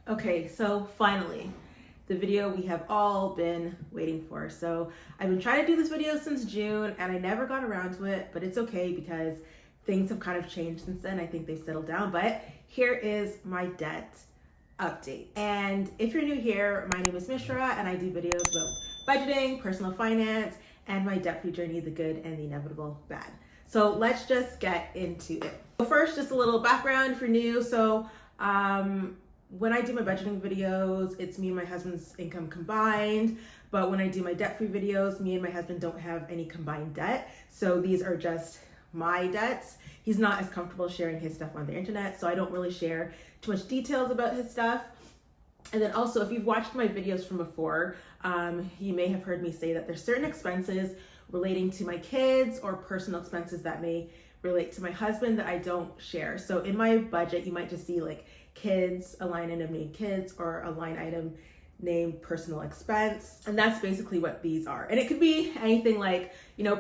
Okay, so finally, the video we have all been waiting for. So I've been trying to do this video since June and I never got around to it, but it's okay because things have kind of changed since then. I think they've settled down, but here is my debt update. And if you're new here, my name is Mishra and I do videos about budgeting, personal finance, and my debt-free journey, the good and the inevitable bad. So let's just get into it. So first, just a little background if you're new. When I do my budgeting videos, it's me and my husband's income combined. But when I do my debt-free videos, me and my husband don't have any combined debt. So these are just my debts. He's not as comfortable sharing his stuff on the internet, so I don't really share too much details about his stuff. And then also, if you've watched my videos from before, you may have heard me say that there's certain expenses relating to my kids or personal expenses that may relate to my husband that I don't share. So in my budget, you might just see like kids, a line item named kids, or a line item named personal expense. And that's basically what these are. And it could be anything like,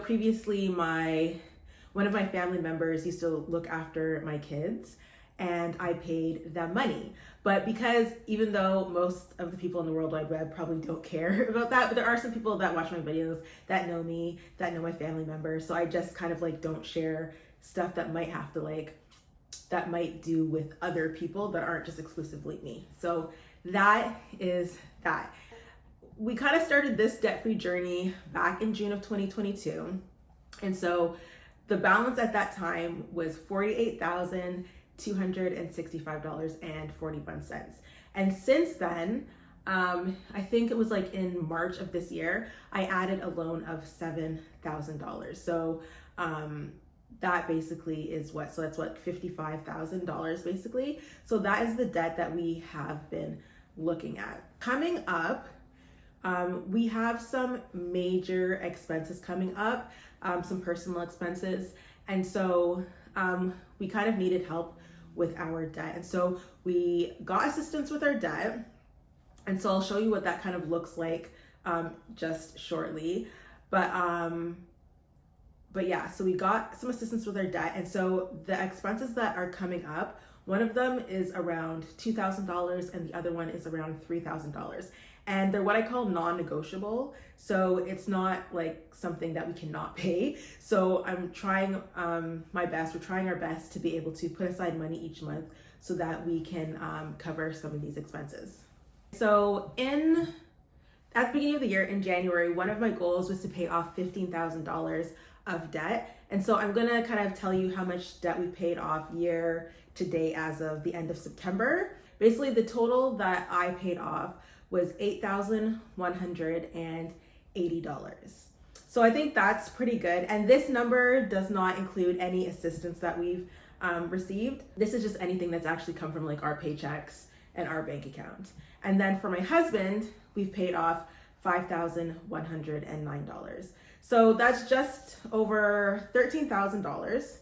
previously one of my family members used to look after my kids and I paid them money. But because even though most of the people in the World Wide Web probably don't care about that, but there are some people that watch my videos that know me, that know my family members. So I just kind of don't share stuff that might do with other people that aren't just exclusively me. So that is that. We kind of started this debt-free journey back in June of 2022. And so the balance at that time was $48,265.41. And since then, I think it was in March of this year, I added a loan of $7,000. So that basically is so that's $55,000 basically. So that is the debt that we have been looking at. Coming up, we have some major expenses coming up, some personal expenses. And so we kind of needed help with our debt. And so we got assistance with our debt. And so I'll show you what that kind of looks like just shortly. But yeah, so we got some assistance with our debt. And so the expenses that are coming up, one of them is around $2,000 and the other one is around $3,000. And they're what I call non-negotiable. So it's not something that we cannot pay. So I'm trying we're trying our best to be able to put aside money each month so that we can cover some of these expenses. So at the beginning of the year in January, one of my goals was to pay off $15,000 of debt. And so I'm gonna kind of tell you how much debt we paid off year to date as of the end of September. Basically, the total that I paid off was $8,180. So I think that's pretty good. And this number does not include any assistance that we've received. This is just anything that's actually come from our paychecks and our bank account. And then for my husband, we've paid off $5,109. So that's just over $13,000.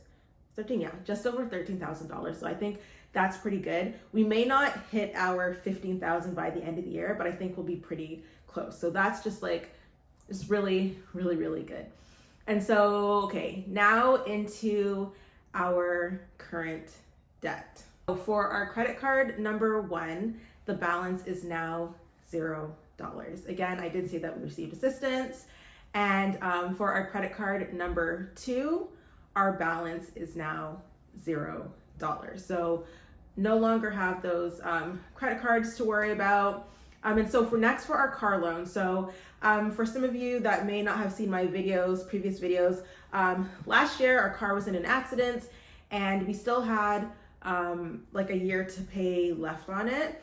Just over $13,000. So I think that's pretty good. We may not hit our 15,000 by the end of the year, but I think we'll be pretty close. So that's just it's really, really, really good. And so, okay, now into our current debt. So for our credit card number one, the balance is now $0. Again, I did say that we received assistance. And for our credit card number two, our balance is now $0. So no longer have those credit cards to worry about. And so for our car loan. So for some of you that may not have seen my previous videos, last year our car was in an accident and we still had a year to pay left on it.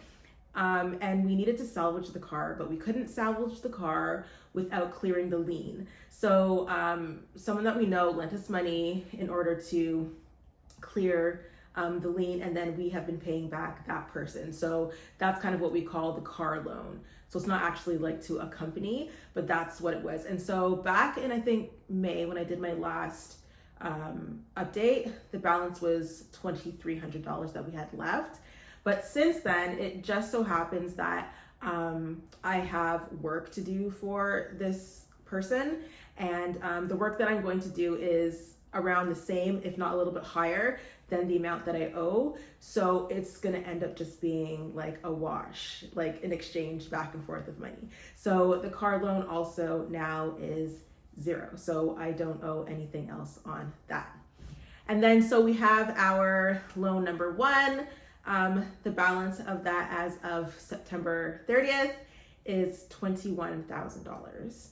And we needed to salvage the car, but we couldn't salvage the car without clearing the lien. So someone that we know lent us money in order to clear the lien, and then we have been paying back that person. So that's kind of what we call the car loan. So it's not actually to a company, but that's what it was. And so back in, I think, May, when I did my last update, the balance was $2,300 that we had left. But since then, it just so happens that I have work to do for this person. And the work that I'm going to do is around the same, if not a little bit higher than the amount that I owe. So it's gonna end up just being like a wash, like an exchange back and forth of money. So the car loan also now is 0. So I don't owe anything else on that. And then so we have our loan number 1. The balance of that as of September 30th is $21,000.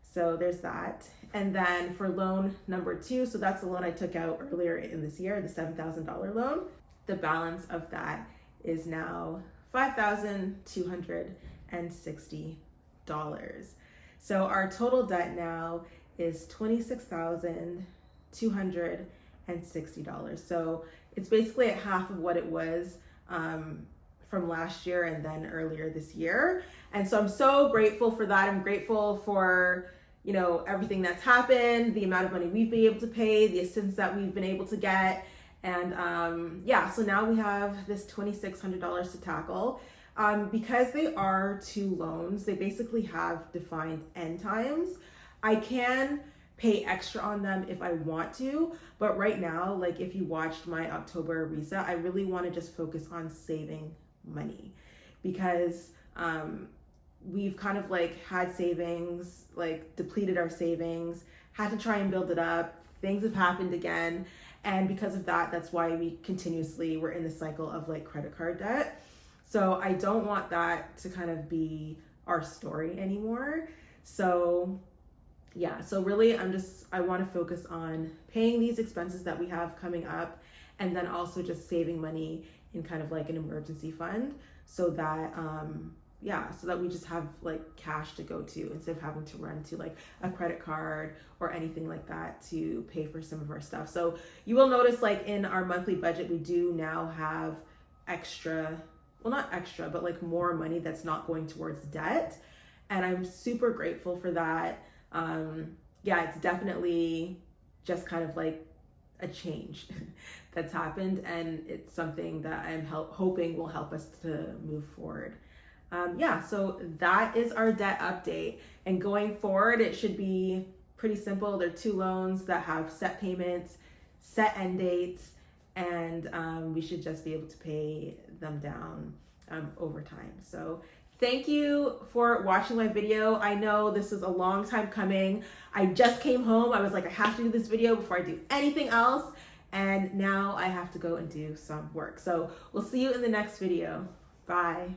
So there's that. And then for loan number 2, so that's the loan I took out earlier in this year, the $7,000 loan. The balance of that is now $5,260. So our total debt now is $26,260. So it's basically at half of what it was from last year and then earlier this year. And so I'm so grateful for that. I'm grateful for, you know, everything that's happened, the amount of money we've been able to pay, the assistance that we've been able to get. And yeah, so now we have this $2,600 to tackle. Because they are 2 loans, they basically have defined end times. I can pay extra on them if I want to, but right now, like if you watched my October reset, I really want to just focus on saving money, because we've kind of like had savings, like depleted our savings, had to try and build it up. Things have happened again. And because of that, that's why we continuously were in the cycle of like credit card debt. So I don't want that to kind of be our story anymore. So yeah, so really I want to focus on paying these expenses that we have coming up, and then also just saving money in kind of like an emergency fund, so that so that we just have like cash to go to instead of having to run to like a credit card or anything like that to pay for some of our stuff. So you will notice like in our monthly budget, we do now have extra, well, not extra, but like more money that's not going towards debt. And I'm super grateful for that. Yeah, it's definitely just kind of like a change that's happened, and it's something that I'm hoping will help us to move forward. Yeah, so that is our debt update. And going forward, it should be pretty simple. There are 2 loans that have set payments, set end dates, and we should just be able to pay them down over time. So thank you for watching my video. I know this is a long time coming. I just came home. I was like, I have to do this video before I do anything else. And now I have to go and do some work. So we'll see you in the next video. Bye.